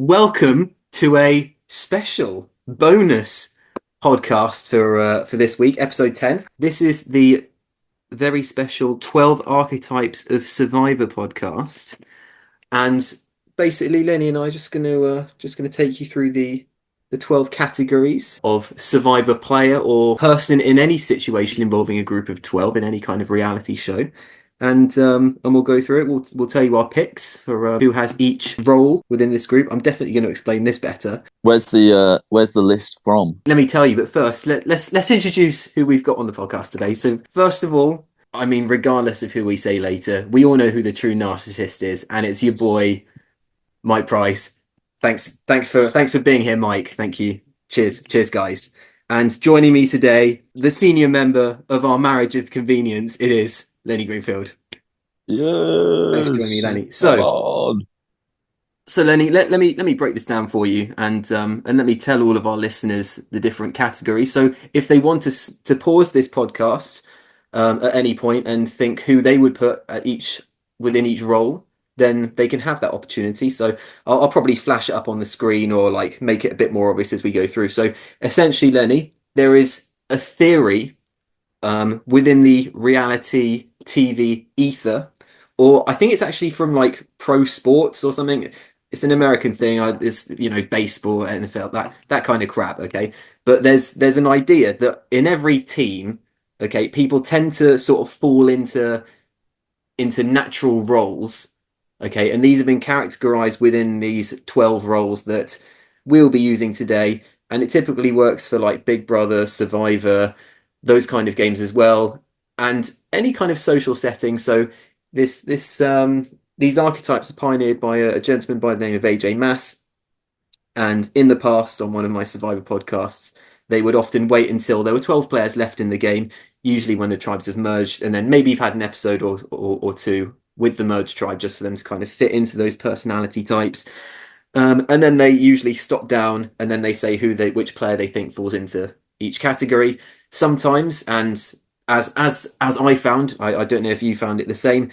welcome to a special bonus podcast for this week, episode 10. This is the very special 12 Archetypes of Survivor podcast. And basically, Lenny and I are just gonna take you through the 12 categories of survivor player or person in any situation involving a group of 12 in any kind of reality show. And we'll go through it. We'll tell you our picks for who has each role within this group. I'm definitely going to explain this better. Where's the list from? Let me tell you, but first let's introduce who we've got on the podcast today. So first of all, I mean, regardless of who we say later, we all know who the true narcissist is, and it's your boy, Mike Price. Thanks for being here, Mike. Thank you. Cheers, guys. And joining me today, the senior member of our marriage of convenience, it is Lenny Greenfield. Yes. Thanks for joining me, Lenny. So Lenny, let me break this down for you, and let me tell all of our listeners the different categories. So if they want to pause this podcast at any point and think who they would put within each role, then they can have that opportunity. So I'll probably flash it up on the screen or like make it a bit more obvious as we go through. So essentially, Lenny, there is a theory within the reality TV ether, or I think it's actually from like pro sports or something. It's an American thing. It's baseball, NFL, that kind of crap. Okay, but there's an idea that in every team, okay, people tend to sort of fall into natural roles. Okay, and these have been categorized within these 12 roles that we'll be using today, and it typically works for like Big Brother, Survivor, those kind of games as well, and any kind of social setting. So these archetypes are pioneered by a gentleman by the name of AJ Mass, and in the past, on one of my Survivor podcasts, they would often wait until there were 12 players left in the game, usually when the tribes have merged, and then maybe you've had an episode or two with the merged tribe just for them to kind of fit into those personality types. And then they usually stop down and then they say which player they think falls into each category. Sometimes, and as I found, I don't know if you found it the same,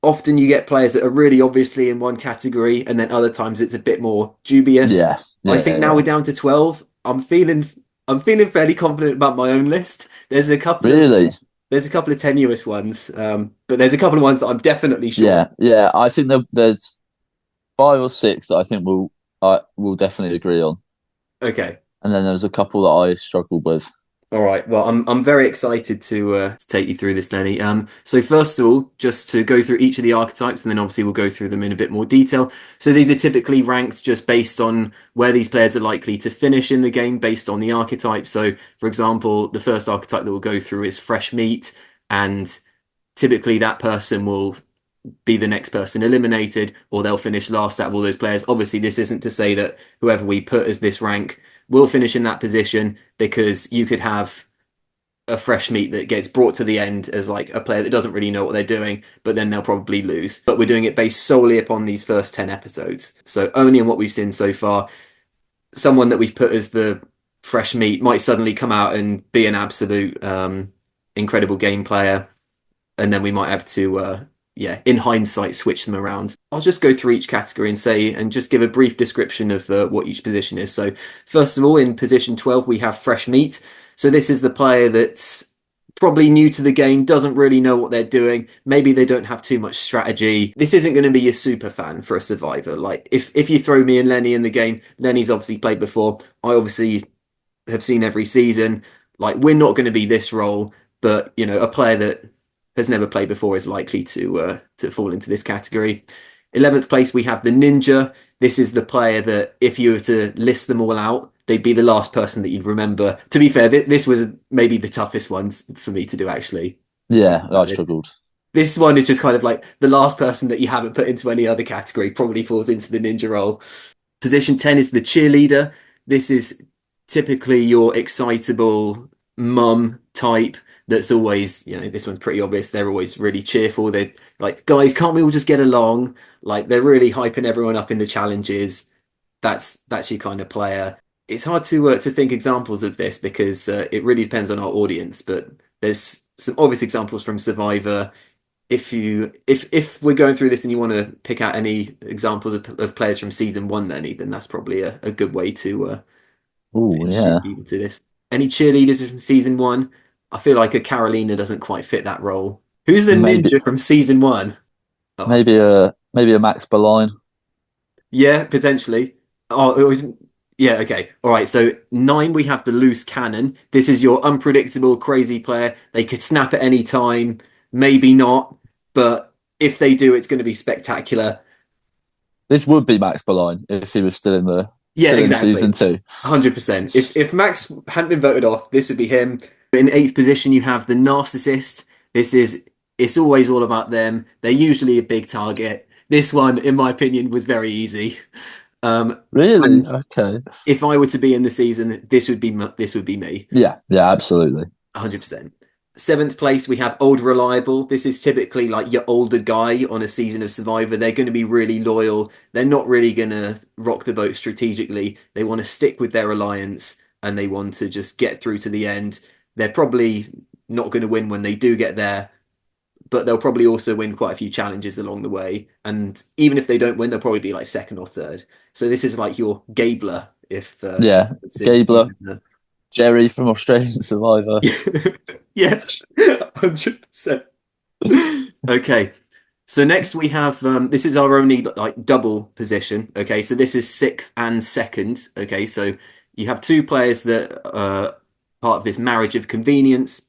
often you get players that are really obviously in one category, and then other times it's a bit more dubious. Yeah. I think now we're down to 12. I'm feeling fairly confident about my own list. There's a couple of tenuous ones, but there's a couple of ones that I'm definitely sure. Yeah. I think there's 5 or 6 that I think we'll definitely agree on. Okay. And then there's a couple that I struggled with. All right. Well, I'm very excited to take you through this, Lenny. So first of all, just to go through each of the archetypes, and then obviously we'll go through them in a bit more detail. So these are typically ranked just based on where these players are likely to finish in the game based on the archetype. So, for example, the first archetype that we'll go through is fresh meat, and typically that person will be the next person eliminated, or they'll finish last out of all those players. Obviously, this isn't to say that whoever we put as this rank will finish in that position, because you could have a fresh meat that gets brought to the end as like a player that doesn't really know what they're doing, but then they'll probably lose. But we're doing it based solely upon these first 10 episodes. So only on what we've seen so far. Someone that we've put as the fresh meat might suddenly come out and be an absolute incredible game player, and then we might have to in hindsight, switch them around. I'll just go through each category and just give a brief description of what each position is. So first of all, in position 12, we have fresh meat. So this is the player that's probably new to the game, doesn't really know what they're doing. Maybe they don't have too much strategy. This isn't going to be your super fan for a survivor. Like if you throw me and Lenny in the game, Lenny's obviously played before. I obviously have seen every season. Like, we're not going to be this role, but a player that has never played before is likely to fall into this category. 11th place, we have the ninja. This is the player that if you were to list them all out, they'd be the last person that you'd remember. To be fair, this was maybe the toughest one for me to do, actually. Yeah, I struggled. This one is just kind of like the last person that you haven't put into any other category probably falls into the ninja role. Position 10 is the cheerleader. This is typically your excitable mum type that's always, this one's pretty obvious. They're always really cheerful. They're like, guys, can't we all just get along? Like, they're really hyping everyone up in the challenges. That's your kind of player. It's hard to think examples of this because it really depends on our audience, but there's some obvious examples from Survivor. if we're going through this and you want to pick out any examples of players from season one, then that's probably a good way to Oh introduce yeah, people to this. Any cheerleaders from season one? I feel like a Carolina doesn't quite fit that role. Who's the maybe ninja from season one? Oh, maybe a Max Berline. yeah, potentially. Oh, it was. Yeah, okay. All right. So nine, we have the loose cannon. This is your unpredictable, crazy player. They could snap at any time, maybe not, but if they do, it's going to be spectacular. This would be Max Berline if he was Yeah, still in season exactly. two. 100%. If Max hadn't been voted off, this would be him. In eighth position, you have the narcissist. This is it's always all about them. They're usually a big target. This one, in my opinion, was very easy. And Really? Okay. if I were to be in the season, this would be me. Yeah, yeah, absolutely. 100%. Seventh place, we have Old Reliable. This is typically like your older guy on a season of Survivor. They're going to be really loyal. They're not really going to rock the boat strategically. They want to stick with their alliance and they want to just get through to the end. They're probably not going to win when they do get there, but they'll probably also win quite a few challenges along the way. And even if they don't win, they'll probably be like second or third. So this is like your Gabler if Yeah, since he's Gabler, in the Jerry from Australian Survivor. yes, 100%. Okay. So next we have this is our only like double position. Okay, so this is sixth and second. Okay, so you have two players that are part of this marriage of convenience.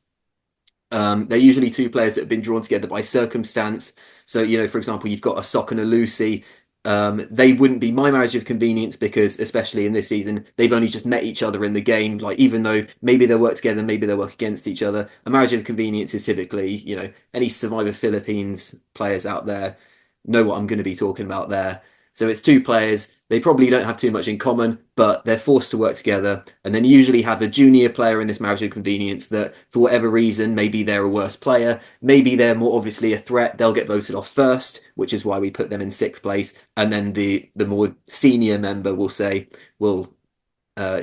They're usually two players that have been drawn together by circumstance. So, for example, you've got a Sock and a Lucy. They wouldn't be my marriage of convenience because, especially in this season, they've only just met each other in the game. Like, even though maybe they'll work together, maybe they'll work against each other. A marriage of convenience is typically, any Survivor Philippines players out there know what I'm going to be talking about there. So it's two players. They probably don't have too much in common, but they're forced to work together. And then you usually have a junior player in this marriage of convenience that, for whatever reason, maybe they're a worse player, maybe they're more obviously a threat. They'll get voted off first, which is why we put them in sixth place. And then the more senior member will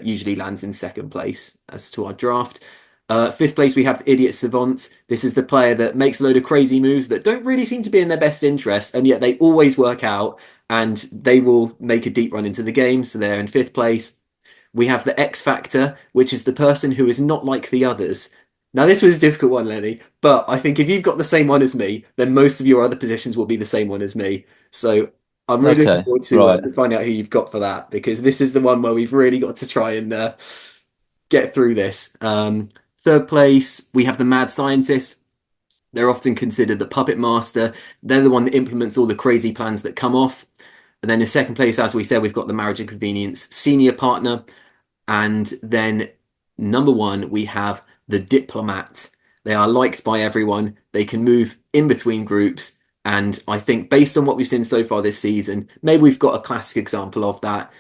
usually lands in second place as to our draft. Fifth place, we have Idiot Savant. This is the player that makes a load of crazy moves that don't really seem to be in their best interest, and yet they always work out and they will make a deep run into the game. So they're in fifth place. We have the X Factor, which is the person who is not like the others. Now, this was a difficult one, Lenny, but I think if you've got the same one as me, then most of your other positions will be the same one as me. So I'm really looking Okay, forward right. to finding out who you've got for that because this is the one where we've really got to try and get through this. Third place, we have the Mad Scientist. They're often considered the puppet master. They're the one that implements all the crazy plans that come off. And then in second place, as we said, we've got the Marriage and Convenience senior partner. And then number one, we have the Diplomat. They are liked by everyone. They can move in between groups. And I think based on what we've seen so far this season, maybe we've got a classic example of that.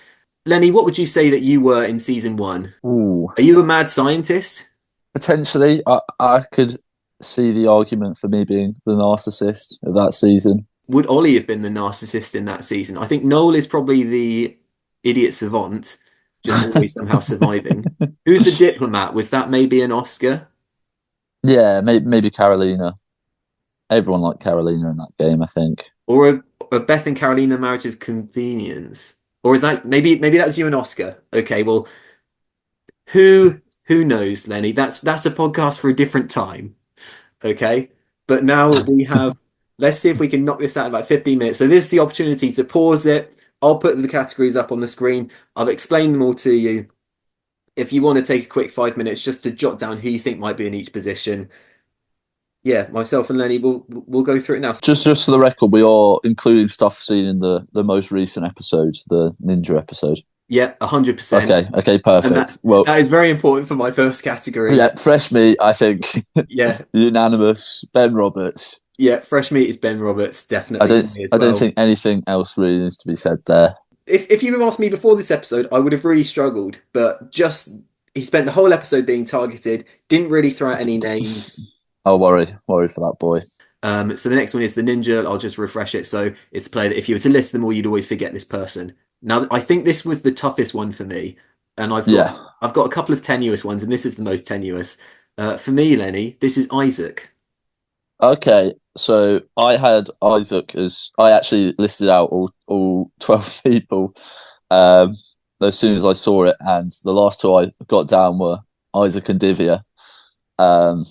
Lenny, what would you say that you were in season one? Ooh, Are you a mad scientist? potentially, I could see the argument for me being the narcissist of that season. Would Ollie have been the narcissist in that season? I think Noel is probably the idiot savant, just always somehow surviving. Who's the diplomat? Was that maybe an Oscar? Yeah, maybe Carolina. Everyone liked Carolina in that game, I think. Or a Beth and Carolina marriage of convenience? Or is that maybe that's you and Oscar? Okay, well, who knows, Lenny? That's a podcast for a different time. Okay. But now we have, let's see if we can knock this out in about 15 minutes. So this is the opportunity to pause it. I'll put the categories up on the screen. I've explained them all to you. If you want to take a quick 5 minutes just to jot down who you think might be in each position, yeah, myself and Lenny will go through it now. Just for the record, we are including stuff seen in the most recent episode, the Ninja episode. Yeah, 100%. Okay, And perfect. Well, that is very important for my first category. yeah, fresh meat, I think. Yeah, Unanimous. Ben Roberts. yeah, fresh meat is Ben Roberts, definitely for me as I don't well. think anything else really needs to be said there. If you'd have asked me before this episode, I would have really struggled. But just he spent the whole episode being targeted, didn't really throw out any names. Oh, worried for that boy. So the next one is the ninja. I'll just refresh it. So it's the player that if you were to list them all, you'd always forget this person. Now I think this was the toughest one for me, and I've got a couple of tenuous ones, and this is the most tenuous. For me, Lenny, this is Isaac. Okay, So I had Isaac as I actually listed out all 12 people um, as soon as I saw it, and the last two I got down were Isaac and Divya, um,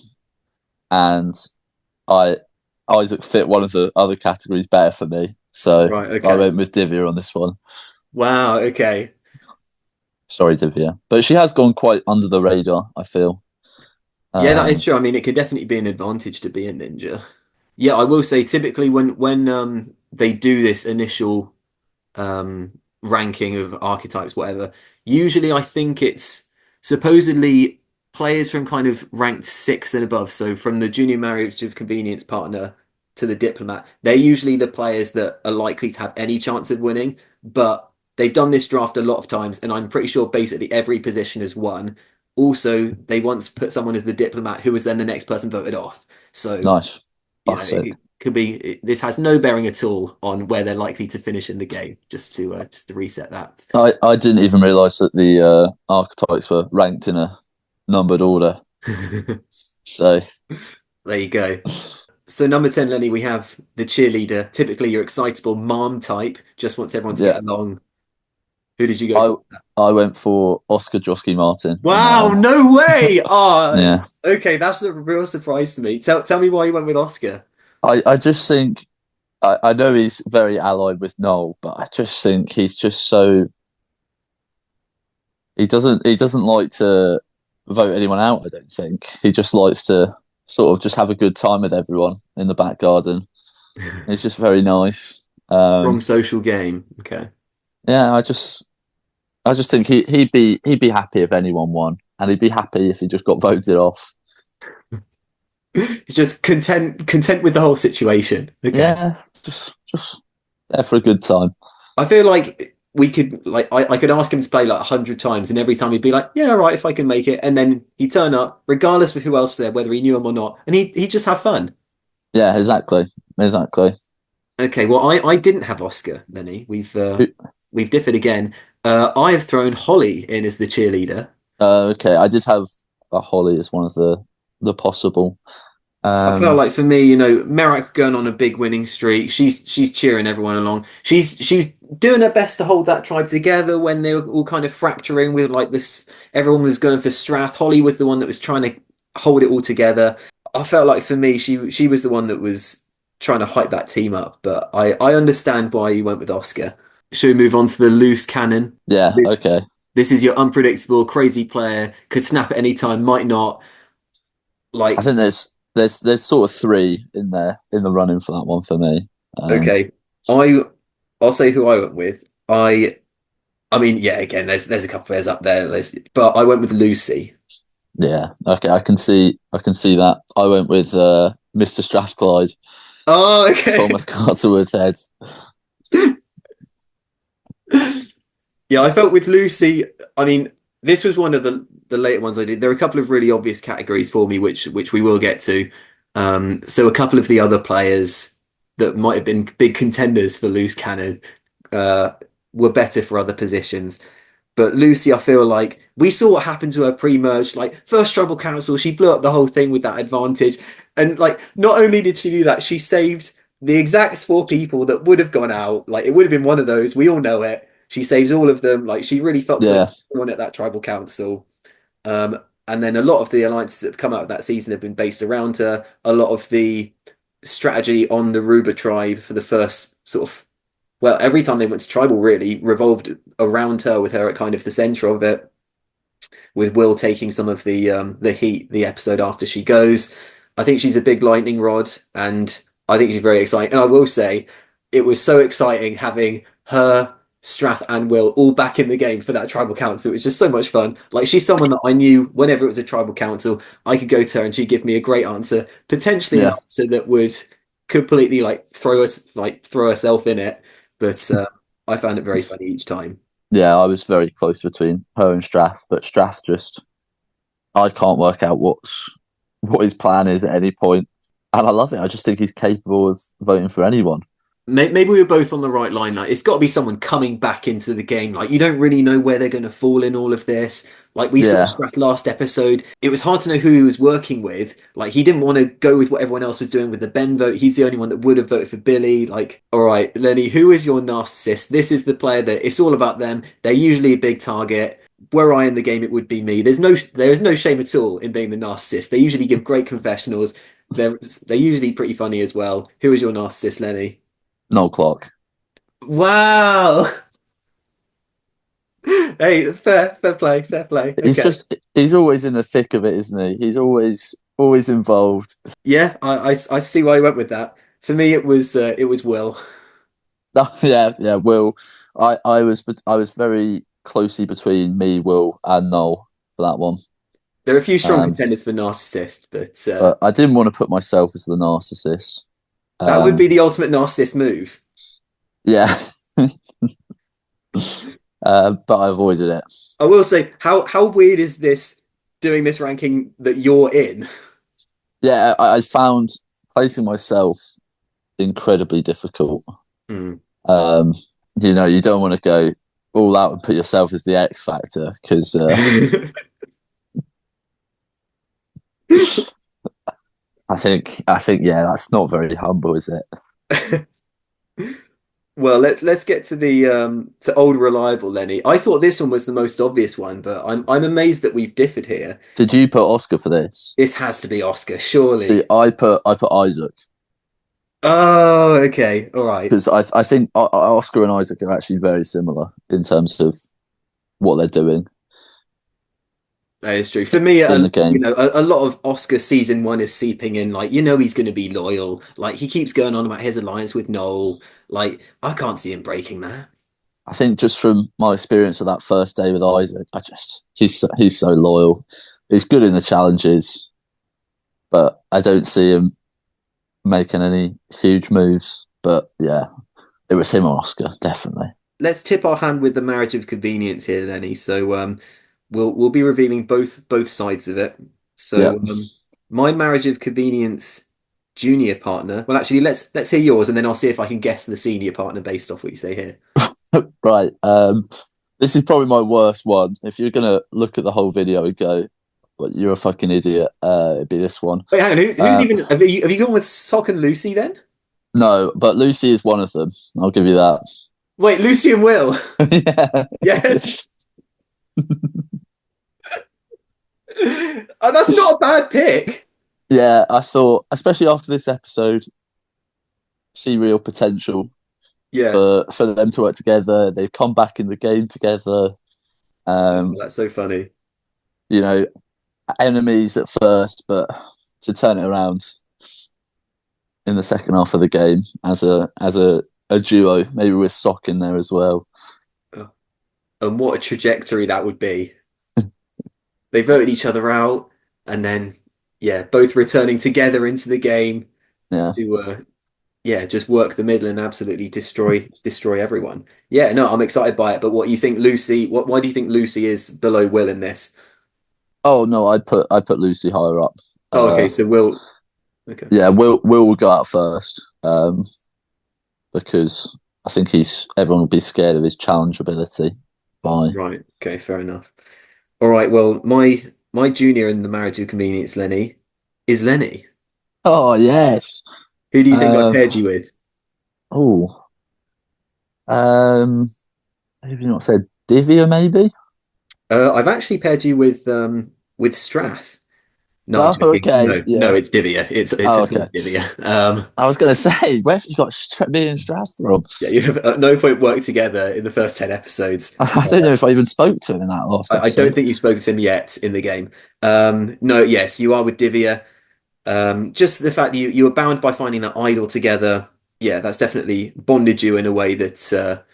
and I Isaac fit one of the other categories better for me, so Right. I Okay. went with Divya on this one. Wow. Okay. Sorry, Divya, but she has gone quite under the radar, I feel. Yeah, that is Um, true. I mean, it could definitely be an advantage to be a ninja. Yeah, I will say typically when they do this initial ranking of archetypes, whatever. Usually, I think it's supposedly players from kind of ranked six and above. So from the junior marriage of convenience partner to the diplomat, they're usually the players that are likely to have any chance of winning. But they've done this draft a lot of times, and I'm pretty sure basically every position has won. Also, they once put someone as the diplomat who was then the next person voted off. So nice, classic. it could be this has no bearing at all on where they're likely to finish in the game. Just to reset that. I didn't even realise that the archetypes were ranked in a numbered order. So There you go. So number 10, Lenny, we have the cheerleader. Typically your excitable mom type, just wants everyone to yeah, get along. Who did you go I for? I went for Oscar Josky Martin on that Wow, one. no way. Oh, Yeah, okay, that's a real surprise to me. Tell me why you went with Oscar. I just think I know he's very allied with Noel, but I just think he's just so he doesn't like to vote anyone out. I don't think he just likes to sort of just have a good time with everyone in the back garden. It's just very nice. Wrong Um, social game. Okay. yeah, I just think he'd be happy if anyone won, and he'd be happy if he just got voted off. He's just content with the whole situation. Okay. Yeah, just there for a good time. I feel like we could like I could ask him to play like 100 times, and every time he'd be like, "Yeah, all right, if I can make it," and then he'd turn up, regardless of who else was there, whether he knew him or not, and he'd just have fun. Yeah, exactly. Okay, well, I didn't have Oscar, Lenny. We've differed again. I have thrown Holly in as the cheerleader. Okay, I did have a Holly as one of the possible. I felt Um, like for me, Merak going on a big winning streak. She's cheering everyone along. She's doing her best to hold that tribe together when they were all kind of fracturing with like this. Everyone was going for Strath. Holly was the one that was trying to hold it all together. I felt like for me, she was the one that was trying to hype that team up. But I understand why you went with Oscar. Should we move on to the loose cannon? So yeah, okay. this is your unpredictable, crazy player. Could snap at any time, might not. I Like think there's sort of three in there in the running for that one for me. okay, I I'll say who I went with. I mean, yeah, again, there's a couple players up there, but I went with Lucy. Yeah, okay, I can see that. I went with Mr. Strathclyde, Oh, okay. Thomas Carterwood's head. Yeah, I felt with Lucy. I mean, this was one of the later ones I did. There are a couple of really obvious categories for me, which we will get to. So a couple of the other players that might have been big contenders for loose cannon uh, were better for other positions. But Lucy, I feel like we saw what happened to her pre-merge. Like first Tribal Council, she blew up the whole thing with that advantage. And like not only did she do that, she saved the exact four people that would have gone out. Like it would have been one of those. We all know it. She saves all of them. Like she really felt so Yeah, everyone at that Tribal Council. And then a lot of the alliances that have come out of that season have been based around her. A lot of the strategy on the Ruba tribe for the first sort of every time they went to tribal really revolved around her with her at kind of the center of it, with Will taking some of the heat the episode after she goes. I think she's a big lightning rod, and I think she's very exciting. And I will say, it was so exciting having her, Strath, and Will all back in the game for that tribal council. It was just so much fun. Like she's someone that I knew whenever it was a tribal council, I could go to her and she'd give me a great answer, potentially an yeah, answer that would completely like throw herself in it. But I found it very funny each time. yeah. I was very close between her and Strath, but Strath just I can't work out what his plan is at any point, and I love it. I just think he's capable of voting for anyone. Maybe we were both on the right line. Like, it's got to be someone coming back into the game. Like, you don't really know where they're going to fall in all of this. Like, we saw Yeah, Strath last episode. It was hard to know who he was working with. Like, he didn't want to go with what everyone else was doing with the Ben vote. He's the only one that would have voted for Billy. Like, all right, Lenny, who is your narcissist? This is the player that it's all about them. They're usually a big target. Were I in the game, it would be me. There is no shame at all in being the narcissist. They usually give great confessionals. They're usually pretty funny as well. Who is your narcissist, Lenny? no clock. Wow. Hey, fair play, fair play. Okay. He's always in the thick of it, isn't he? He's always involved. Yeah, I see why you went with that. For me, it was Will. Yeah, yeah. Will, I was very closely between me, Will, and Noel for that one. There are a few strong Um, contenders for narcissist, but but I didn't want to put myself as the narcissist. that would Um, be the ultimate narcissist move. yeah, but I avoided it. I will say, how weird is this doing this ranking that you're in? Yeah, I found placing myself incredibly difficult. Hmm. Um, you don't want to go all out and put yourself as the X factor because I think yeah, that's not very humble, is it? Well, let's get to the to old reliable Lenny. I thought this one was the most obvious one, but I'm amazed that we've differed here. Did you put Oscar for this? This has to be Oscar, See, surely. I put Isaac Oh, okay. All right. because I think Oscar and Isaac are actually very similar in terms of what they're doing That is true. For me, in the game. a lot of Oscar season one is seeping in. Like, he's going to be loyal. Like, he keeps going on about his alliance with Noel. Like, I can't see him breaking that. I think just from my experience of that first day with Isaac, he's so loyal. He's good in the challenges, but I don't see him making any huge moves. But yeah, it was him or Oscar, definitely. Let's tip our hand with the marriage of convenience here, Lenny. So, we'll be revealing both sides of it. Yeah. So, my marriage of convenience junior partner. Well, actually, let's hear yours, and then I'll see if I can guess the senior partner based off what you say here. Right. This is probably my worst one. If you're gonna look at the whole video and go, well, "You're a fucking idiot," it'd be this one. Wait, hang on. Who's Um, even? Have you gone with Sock and Lucy then? no, but Lucy is one of them. I'll give you that. Wait, Lucy and Will. Yeah. Yes. Oh, that's not a bad pick. Yeah, I thought, especially after this episode, see real potential Yeah. for them to work together. They've come back in the game together. Oh, Um, that's so funny. you know, enemies at first, but to turn it around in the second half of the game as a duo, maybe with Sock in there as well. Oh, and what a trajectory that would be. They voted each other out, and then yeah, both returning together into the game Yeah. to yeah, just work the middle and absolutely destroy everyone. Yeah, no, I'm excited by it. But what you think, Lucy? Why do you think Lucy is below Will in this? Oh no, I put Lucy higher up. Oh, okay, Uh, so Will. Okay, yeah, Will go out first. Because I think everyone will be scared of his challenge ability. By right. Okay, fair enough. All right. Well, my junior in the marriage of convenience, Lenny, is Lenny. oh yes, Who do you think I um, paired you with? oh um, have you not said Divya maybe? I've actually paired you with Strath. No, I'm Oh joking. okay, No, yeah. it's Divya. It's Oh of okay. course Divya. I was gonna say where have you got me and Strath from? Yeah, you have at no point worked together in the first 10 episodes. I don't know if I even spoke to him in that last I don't episode. think you've spoken to him yet in the game. No, yes, you are with Divya. Just the fact that you were bound by finding that idol together. Yeah, that's definitely bonded you in a way that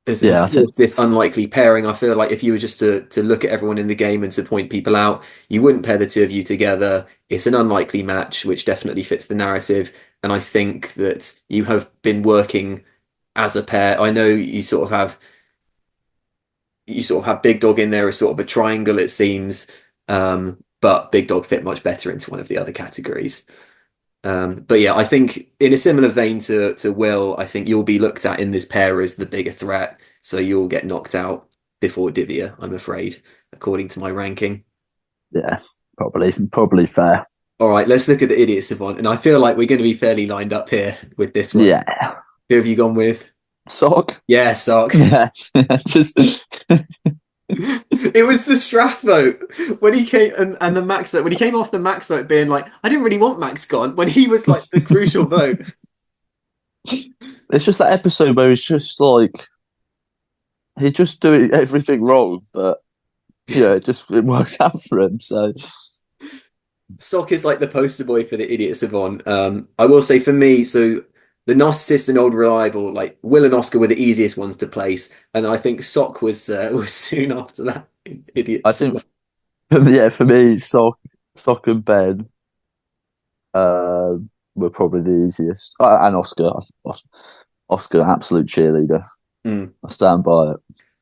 has Yeah, I think forced this unlikely pairing. I feel like if you were just to look at everyone in the game and to point people out, you wouldn't pair the two of you together. It's an unlikely match, which definitely fits the narrative. And I think that you have been working as a pair. I know you sort of have Big Dog in there as sort of a triangle, it seems. But Big Dog fit much better into one of the other categories. But yeah, I think in a similar vein to Will, I think you'll be looked at in this pair as the bigger threat. So you'll get knocked out before Divya, I'm afraid, according to my ranking. Yeah, probably fair. All right, let's look at the idiot savant, and I feel like we're going to be fairly lined up here with this one. Yeah, Who have you gone with? sock. Yeah, Sock. Yeah, just It was the Strath vote when he came and the Max vote when he came off the Max vote, being like, I didn't really want Max gone when he was like the crucial vote. it's just that episode where he's just like he's just doing everything wrong, but it works out for him. So Sock is like the poster boy for the idiot savant. I will say for me, so the narcissist and old reliable, like Will and Oscar were the easiest ones to place, and I think Sock was soon after that idiot I think, savant. yeah, for me, Sock and Ben uh, were probably the easiest, and Oscar. Oscar, absolute cheerleader. Mm. I stand by it.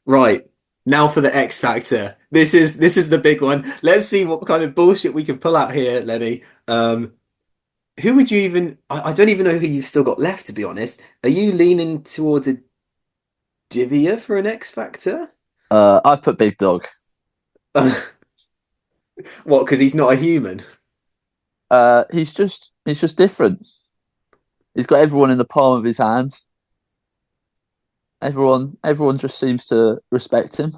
Right. Now for the X Factor. This is the big one. Let's see what kind of bullshit we can pull out here, Lenny. Who would you even I don't even know who you've still got left, to be honest. Are you leaning towards a Divya for an X Factor? I've put Big Dog. What, because he's not a human? He's just different. He's got everyone in the palm of his hand. Everyone just seems to respect him,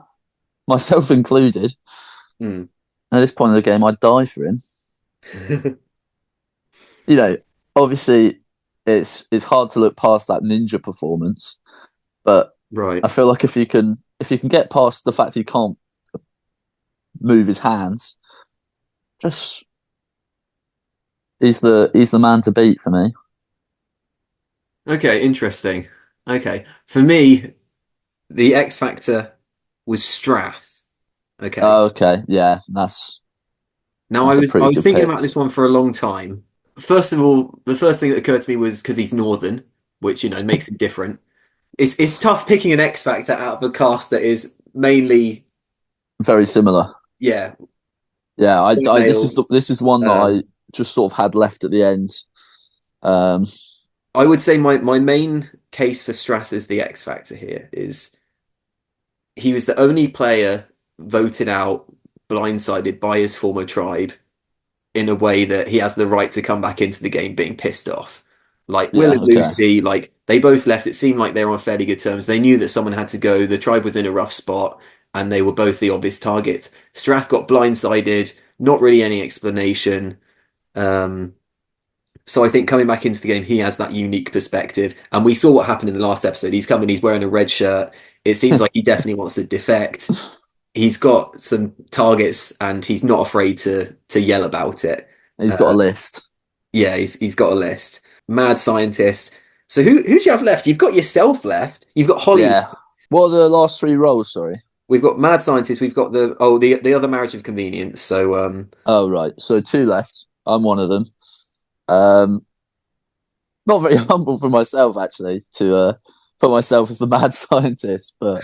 myself included. Hmm. At this point in the game, I'd die for him. Obviously, it's hard to look past that ninja performance, but Right. I feel like if you can get past the fact he can't move his hands, just he's the man to beat for me. Okay, interesting. Okay. For me, the X Factor was Strath. Okay. Okay, yeah, that's Now I that's a was I pretty was good thinking pick. about this one for a long time. First of all, the first thing that occurred to me was because he's Northern, which makes it different. It's tough picking an X Factor out of a cast that is mainly, Very similar. yeah, Yeah, white this is males. this is one that I Um, just sort of had left at the end. Um, I would say my main case for Strath as the X Factor here is he was the only player voted out blindsided by his former tribe in a way that he has the right to come back into the game being pissed off. Like Will yeah, and okay. Lucy, like they both left. It seemed like they were on fairly good terms. They knew that someone had to go. The tribe was in a rough spot, and they were both the obvious targets. Strath got blindsided, not really any explanation. Um, so I think coming back into the game, he has that unique perspective. And we saw what happened in the last episode. He's coming, he's wearing a red shirt. It seems like he definitely wants to defect. He's got some targets and he's not afraid to yell about it. He's got a Uh, list. yeah, he's got a list. Mad scientist. So who do you have left? You've got yourself left. You've got Holly. Yeah. What are the last three roles? Sorry. We've got mad scientist. We've got the other marriage of convenience. So Oh, right. So two left. I'm one of them. Um, Not very humble for myself actually to put myself as the mad scientist, but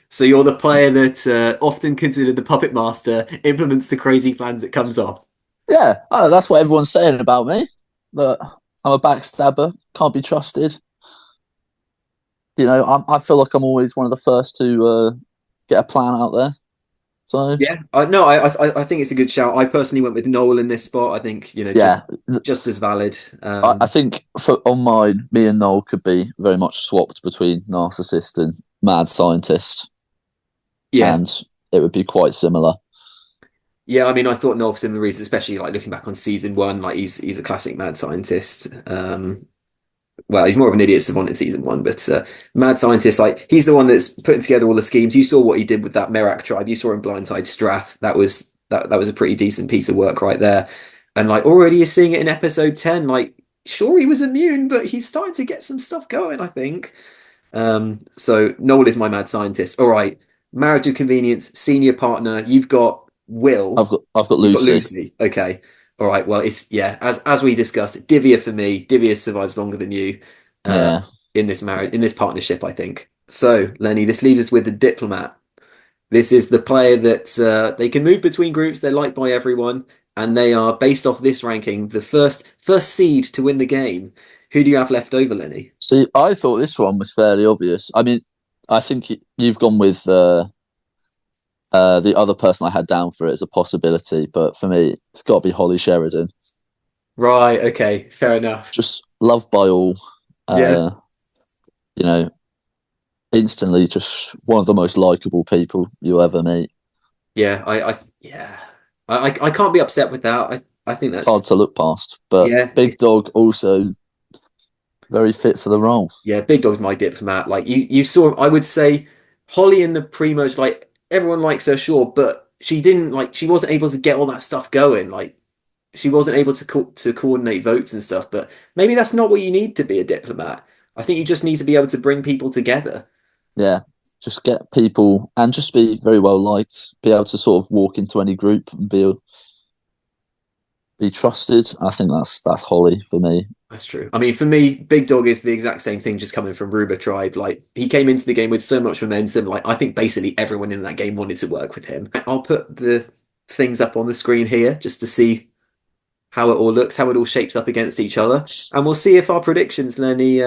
so you're the player that often considered the puppet master, implements the crazy plans that comes off. yeah, that's what everyone's saying about me. That I'm a backstabber, can't be trusted. I feel like I'm always one of the first to get a plan out there. So Yeah, I think it's a good shout. I personally went with Noel in this spot. I think yeah, just as valid. I think on mine, me and Noel could be very much swapped between narcissist and mad scientist, Yeah, and it would be quite similar. yeah. I mean, I thought Noel for similar reasons, especially like looking back on season one. Like he's a classic mad scientist. Well, he's more of an idiot savant in season one, but mad scientist, like he's the one that's putting together all the schemes. You saw what he did with that Merak tribe. You saw him blindside Strath. That was a pretty decent piece of work right there. And like already you're seeing it in episode 10. Like sure he was immune, but he's starting to get some stuff going, I think. So Noel is my mad scientist. All right, marriage of convenience, senior partner. You've got Will. I've got You've got Lucy. Lucy. Okay. All right. Well, it's yeah. As we discussed, Divya for me. Divya survives longer than you uh, Yeah, in this marriage, in this partnership, I think. So, Lenny, this leaves us with the diplomat. This is the player that they can move between groups. They're liked by everyone. and they are based off this ranking the first seed to win the game. Who do you have left over, Lenny? See, I thought this one was fairly obvious. I mean, I think you've gone with the other person I had down for it as a possibility, but for me, it's got to be Holly Sheridan. Right, okay, fair enough. Just loved by all. Yeah, Uh, you know, instantly just one of the most likable people you'll ever meet. yeah, yeah, I can't be upset with that. I think Hard that's to look past, but yeah, Big Dog also very fit for the role. yeah. Big Dog's my diplomat. Like you saw. I would say Holly in the pre-merge, like everyone likes her, sure, but she didn't like. She wasn't able to get all that stuff going. Like she wasn't able to coordinate votes and stuff. But maybe that's not what you need to be a diplomat. I think you just need to be able to bring people together. Yeah, just get people and just be very well liked. Be able to sort of walk into any group and be trusted. I think that's Holly for me. That's true. I mean, for me, Big Dog is the exact same thing, just coming from Ruba Tribe. Like he came into the game with so much momentum. Like I think basically everyone in that game wanted to work with him. I'll put the things up on the screen here just to see how it all looks, how it all shapes up against each other, and we'll see if our predictions, Lenny,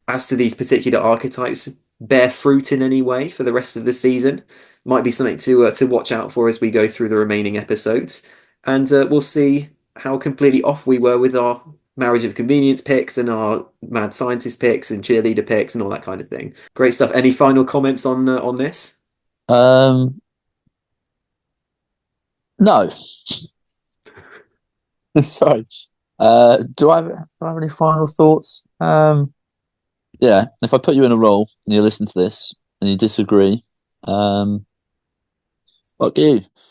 as to these particular archetypes, bear fruit in any way for the rest of the season. Might be something to watch out for as we go through the remaining episodes, and we'll see how completely off we were with our marriage of convenience picks and our mad scientist picks and cheerleader picks and all that kind of thing. Great stuff. Any final comments on this? Um, no, sorry. Do I have any final thoughts? Yeah, if I put you in a role and you listen to this and you disagree, fuck you.